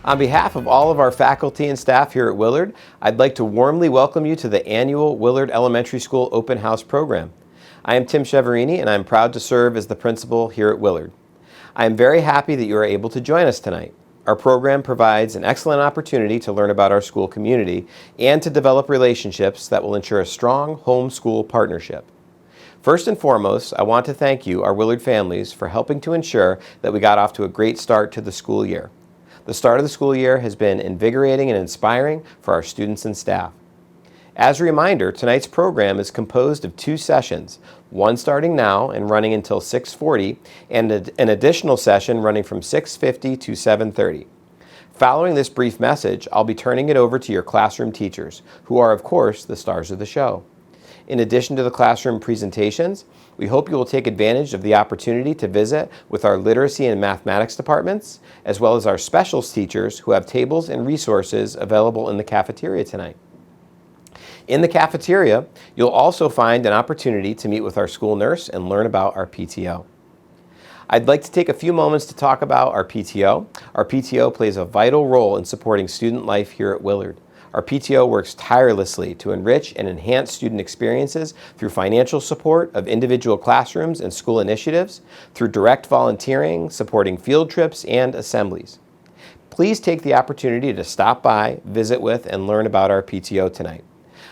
On behalf of all of our faculty and staff here at Willard, I'd like to warmly welcome you to the annual Willard Elementary School Open House program. I am Tim Cheverini, and I'm proud to serve as the principal here at Willard. I am very happy that you are able to join us tonight. Our program provides an excellent opportunity to learn about our school community and to develop relationships that will ensure a strong home-school partnership. First and foremost, I want to thank you, our Willard families, for helping to ensure that we got off to a great start to the school year. The start of the school year has been invigorating and inspiring for our students and staff. As a reminder, tonight's program is composed of 2 sessions, one starting now and running until 6:40, and an additional session running from 6:50 to 7:30. Following this brief message, I'll be turning it over to your classroom teachers, who are, of course, the stars of the show. In addition to the classroom presentations, we hope you will take advantage of the opportunity to visit with our literacy and mathematics departments, as well as our specials teachers who have tables and resources available in the cafeteria tonight. In the cafeteria, you'll also find an opportunity to meet with our school nurse and learn about our PTO. I'd like to take a few moments to talk about our PTO. Our PTO plays a vital role in supporting student life here at Willard. Our PTO works tirelessly to enrich and enhance student experiences through financial support of individual classrooms and school initiatives, through direct volunteering, supporting field trips and assemblies. Please take the opportunity to stop by, visit with, and learn about our PTO tonight.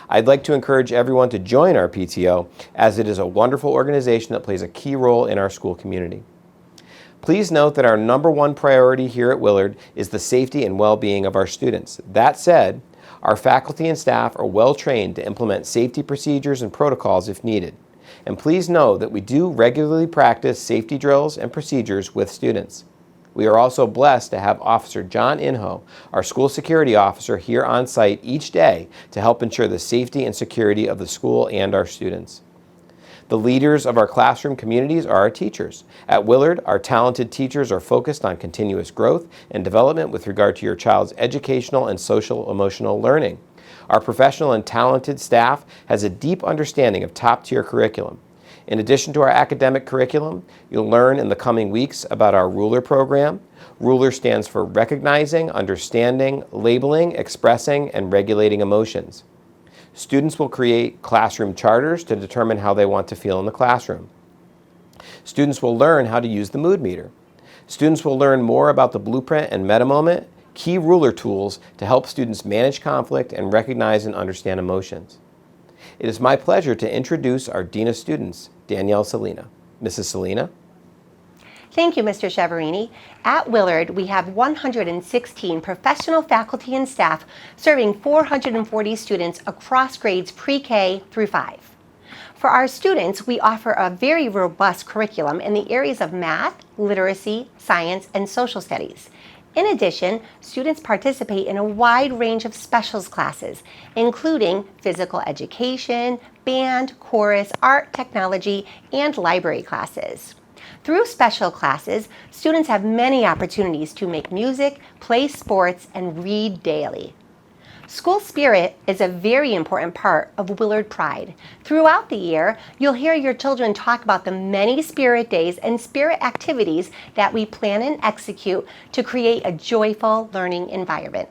I'd like to encourage everyone to join our PTO, as it is a wonderful organization that plays a key role in our school community. Please note that our number one priority here at Willard is the safety and well-being of our students. That said, our faculty and staff are well trained to implement safety procedures and protocols if needed. And please know that we do regularly practice safety drills and procedures with students. We are also blessed to have Officer John Inho, our school security officer, here on site each day to help ensure the safety and security of the school and our students. The leaders of our classroom communities are our teachers. At Willard, our talented teachers are focused on continuous growth and development with regard to your child's educational and social-emotional learning. Our professional and talented staff has a deep understanding of top-tier curriculum. In addition to our academic curriculum, you'll learn in the coming weeks about our Ruler program. Ruler stands for Recognizing, Understanding, Labeling, Expressing, and Regulating Emotions. Students will create classroom charters to determine how they want to feel in the classroom. Students will learn how to use the mood meter. Students will learn more about the blueprint and meta moment, key Ruler tools to help students manage conflict and recognize and understand emotions. It is my pleasure to introduce our Dean of Students, Danielle Salina. Mrs. Salina. Thank you, Mr. Cheverini. At Willard, we have 116 professional faculty and staff serving 440 students across grades pre-K through 5. For our students, we offer a very robust curriculum in the areas of math, literacy, science, and social studies. In addition, students participate in a wide range of specials classes, including physical education, band, chorus, art, technology, and library classes. Through special classes, students have many opportunities to make music, play sports, and read daily. School spirit is a very important part of Willard Pride. Throughout the year, you'll hear your children talk about the many spirit days and spirit activities that we plan and execute to create a joyful learning environment.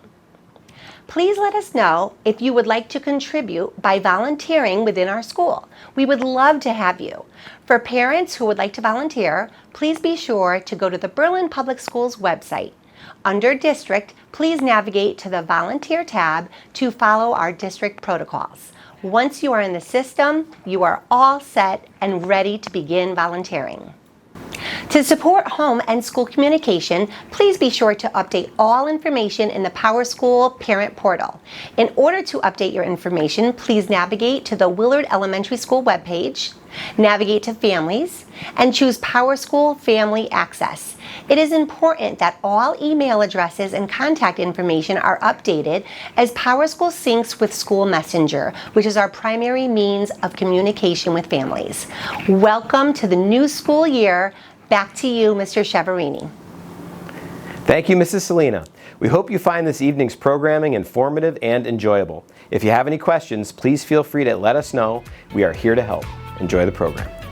Please let us know if you would like to contribute by volunteering within our school. We would love to have you. For parents who would like to volunteer, please be sure to go to the Berlin Public Schools website. Under District, please navigate to the Volunteer tab to follow our district protocols. Once you are in the system, you are all set and ready to begin volunteering. To support home and school communication, please be sure to update all information in the PowerSchool Parent Portal. In order to update your information, please navigate to the Willard Elementary School webpage, navigate to Families, and choose PowerSchool Family Access. It is important that all email addresses and contact information are updated as PowerSchool syncs with School Messenger, which is our primary means of communication with families. Welcome to the new school year. Back to you, Mr. Cheverini. Thank you, Mrs. Salina. We hope you find this evening's programming informative and enjoyable. If you have any questions, please feel free to let us know. We are here to help. Enjoy the program.